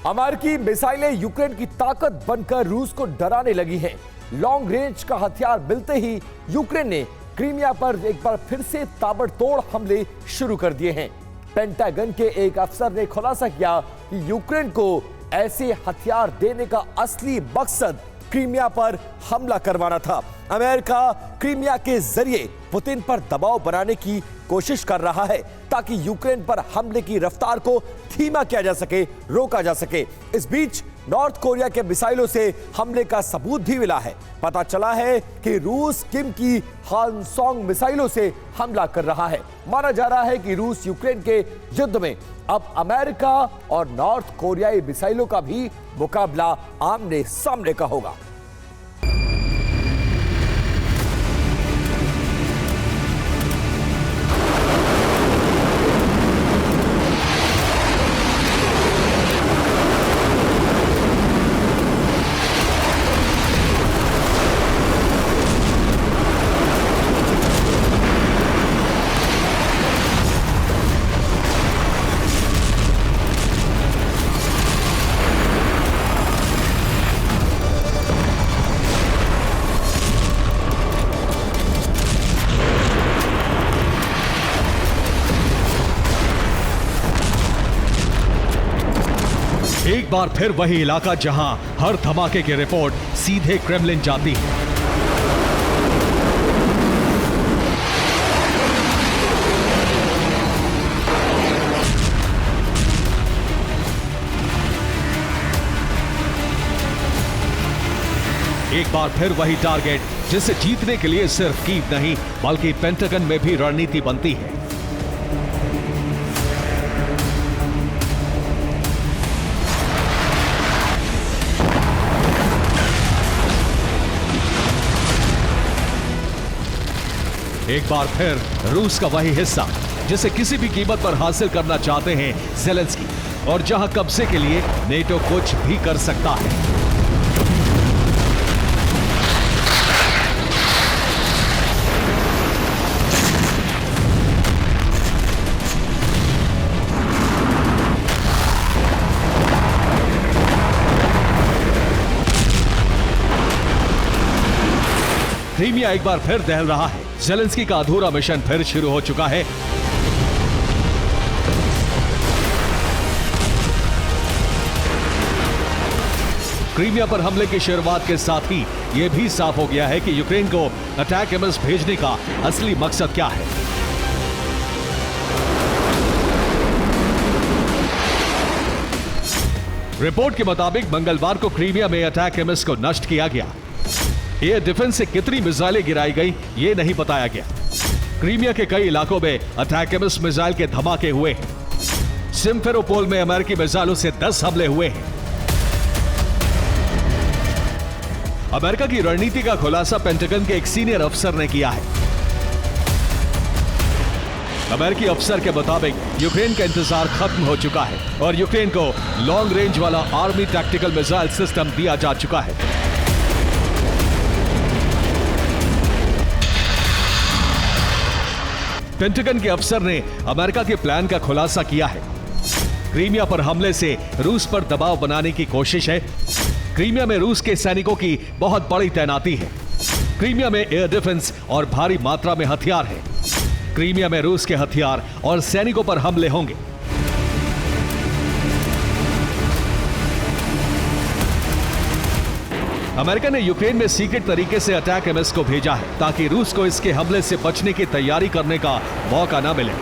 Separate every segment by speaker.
Speaker 1: अमेरिकी मिसाइलें यूक्रेन की ताकत बनकर रूस को डराने लगी हैं। लॉन्ग रेंज का हथियार मिलते ही यूक्रेन ने क्रीमिया पर एक बार फिर से ताबड़तोड़ हमले शुरू कर दिए हैं। पेंटागन के एक अफसर ने खुलासा किया कि यूक्रेन को ऐसे हथियार देने का असली मकसद क्रीमिया पर हमला करवाना था। अमेरिका क्रीमिया के जरिए पुतिन पर दबाव बनाने की कोशिश कर रहा है ताकि यूक्रेन पर हमले की रफ्तार को धीमा किया जा सके, रोका जा सके। इस बीच नॉर्थ कोरिया के मिसाइलों से हमले का सबूत भी मिला है। पता चला है कि रूस किम की हानसोंग मिसाइलों से हमला कर रहा है। माना जा रहा है कि रूस यूक्रेन के युद्ध में अब अमेरिका और नॉर्थ कोरियाई मिसाइलों का भी मुकाबला आमने सामने का होगा।
Speaker 2: एक बार फिर वही इलाका जहां हर धमाके की रिपोर्ट सीधे क्रेमलिन जाती है। एक बार फिर वही टारगेट जिसे जीतने के लिए सिर्फ कीव नहीं बल्कि पेंटागन में भी रणनीति बनती है। एक बार फिर रूस का वही हिस्सा जिसे किसी भी कीमत पर हासिल करना चाहते हैं ज़ेलेंस्की, और जहां कब्जे के लिए नेटो कुछ भी कर सकता है। क्रीमिया एक बार फिर दहल रहा है। ज़ेलेंस्की का अधूरा मिशन फिर शुरू हो चुका है। क्रीमिया पर हमले की शुरुआत के साथ ही यह भी साफ हो गया है कि यूक्रेन को अटैक एमएस भेजने का असली मकसद क्या है। रिपोर्ट के मुताबिक मंगलवार को क्रीमिया में अटैक एमएस को नष्ट किया गया। एयर डिफेंस से कितनी मिसाइलें गिराई गई ये नहीं बताया गया। क्रीमिया के कई इलाकों में अटैक एमएस मिसाइल के धमाके हुए हैं। सिम्फेरोपोल में अमेरिकी मिसाइलों से 10 हमले हुए हैं। अमेरिका की रणनीति का खुलासा पेंटागन के एक सीनियर अफसर ने किया है। अमेरिकी अफसर के मुताबिक यूक्रेन का इंतजार खत्म हो चुका है और यूक्रेन को लॉन्ग रेंज वाला आर्मी टैक्टिकल मिसाइल सिस्टम दिया जा चुका है। पेंटागन के अफसर ने अमेरिका के प्लान का खुलासा किया है। क्रीमिया पर हमले से रूस पर दबाव बनाने की कोशिश है। क्रीमिया में रूस के सैनिकों की बहुत बड़ी तैनाती है। क्रीमिया में एयर डिफेंस और भारी मात्रा में हथियार है। क्रीमिया में रूस के हथियार और सैनिकों पर हमले होंगे। अमेरिका ने यूक्रेन में सीक्रेट तरीके से अटैक एमएस को भेजा है ताकि रूस को इसके हमले से बचने की तैयारी करने का मौका न मिले।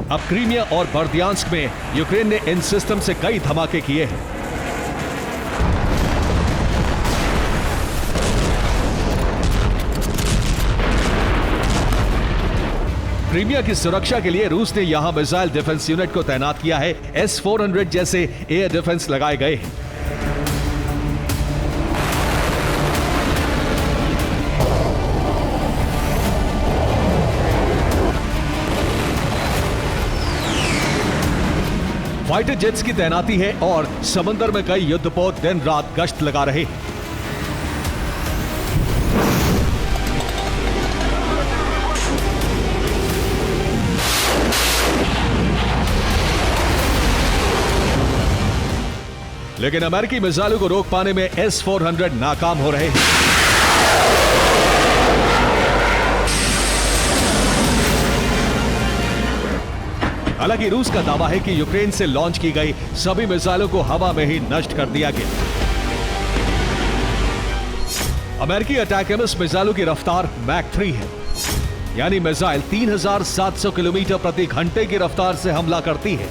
Speaker 2: अब क्रीमिया और बर्दियांस्क में यूक्रेन ने इन सिस्टम से कई धमाके किए हैं। क्रीमिया की सुरक्षा के लिए रूस ने यहां मिसाइल डिफेंस यूनिट को तैनात किया है। S-400 जैसे एयर डिफेंस लगाए गए हैं। फाइटर जेट्स की तैनाती है और समंदर में कई युद्धपोत दिन रात गश्त लगा रहे हैं। लेकिन अमेरिकी मिसाइलों को रोक पाने में S-400 नाकाम हो रहे हैं। हालांकि रूस का दावा है कि यूक्रेन से लॉन्च की गई सभी मिसाइलों को हवा में ही नष्ट कर दिया गया। अमेरिकी अटैकम्स मिसाइलों की रफ्तार मैक 3 है, यानी मिसाइल 3700 किलोमीटर प्रति घंटे की रफ्तार से हमला करती है।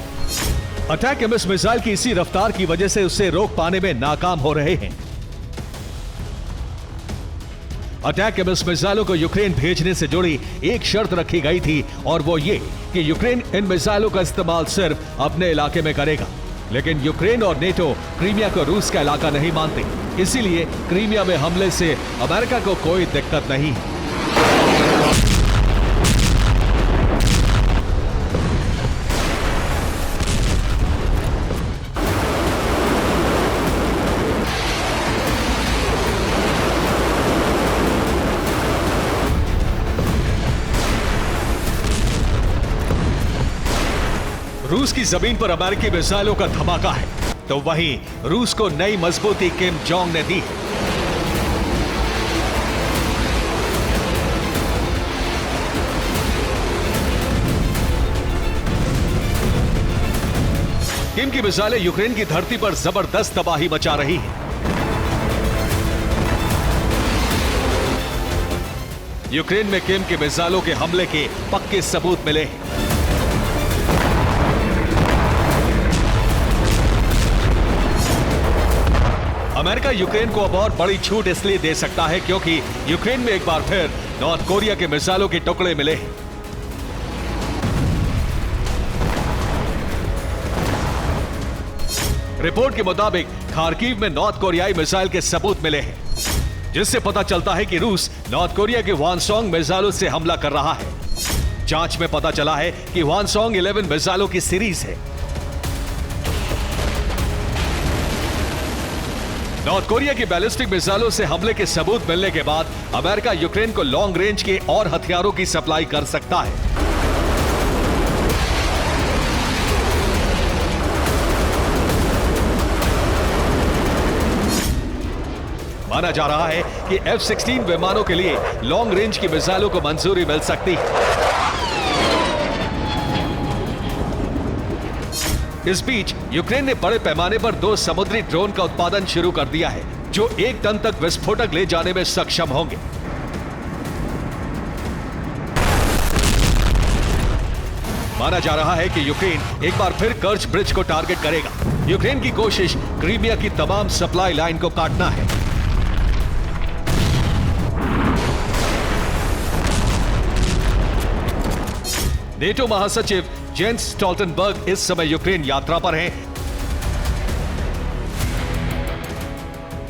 Speaker 2: अटैकम्स मिसाइल की इसी रफ्तार की वजह से उसे रोक पाने में नाकाम हो रहे हैं। अटैकम्स मिसाइलों को यूक्रेन भेजने से जुड़ी एक शर्त रखी गई थी और वो ये कि यूक्रेन इन मिसाइलों का इस्तेमाल सिर्फ अपने इलाके में करेगा। लेकिन यूक्रेन और नेटो क्रीमिया को रूस का इलाका नहीं मानते, इसीलिए क्रीमिया में हमले से अमेरिका को कोई दिक्कत नहीं है। रूस की जमीन पर अमेरिकी मिसाइलों का धमाका है, तो वहीं रूस को नई मजबूती किम जोंग ने दी है। किम की मिसाइलें यूक्रेन की धरती पर जबरदस्त तबाही मचा रही हैं। यूक्रेन में किम के मिसाइलों के हमले के पक्के सबूत मिले हैं। अमेरिका यूक्रेन को अब और बड़ी छूट इसलिए दे सकता है क्योंकि यूक्रेन में एक बार फिर नॉर्थ कोरिया के मिसाइलों के टुकड़े मिले हैं। रिपोर्ट के मुताबिक खार्किव में नॉर्थ कोरियाई मिसाइल के सबूत मिले हैं, जिससे पता चलता है कि रूस नॉर्थ कोरिया के वानसोंग मिसाइलों से हमला कर रहा है। जांच में पता चला है कि वानसोंग 11 मिसाइलों की सीरीज है। नॉर्थ कोरिया की बैलिस्टिक मिसाइलों से हमले के सबूत मिलने के बाद अमेरिका यूक्रेन को लॉन्ग रेंज के और हथियारों की सप्लाई कर सकता है। माना जा रहा है कि F-16 विमानों के लिए लॉन्ग रेंज की मिसाइलों को मंजूरी मिल सकती है। इस बीच यूक्रेन ने बड़े पैमाने पर 2 समुद्री ड्रोन का उत्पादन शुरू कर दिया है, जो 1 टन तक विस्फोटक ले जाने में सक्षम होंगे। माना जा रहा है कि यूक्रेन एक बार फिर कर्च ब्रिज को टारगेट करेगा। यूक्रेन की कोशिश क्रीमिया की तमाम सप्लाई लाइन को काटना है। नेटो महासचिव जेंस स्टोल्टनबर्ग इस समय यूक्रेन यात्रा पर हैं।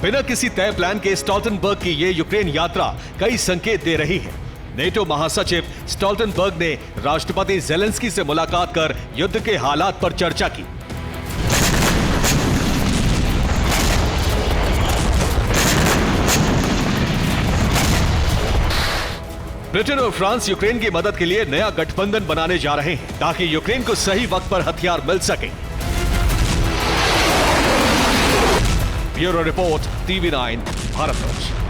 Speaker 2: बिना किसी तय प्लान के स्टोल्टनबर्ग की ये यूक्रेन यात्रा कई संकेत दे रही है। नेटो महासचिव स्टोल्टनबर्ग ने राष्ट्रपति ज़ेलेंस्की से मुलाकात कर युद्ध के हालात पर चर्चा की। ब्रिटेन और फ्रांस यूक्रेन की मदद के लिए नया गठबंधन बनाने जा रहे हैं ताकि यूक्रेन को सही वक्त पर हथियार मिल सके। Bureau report, TV9 Bharatvarsh.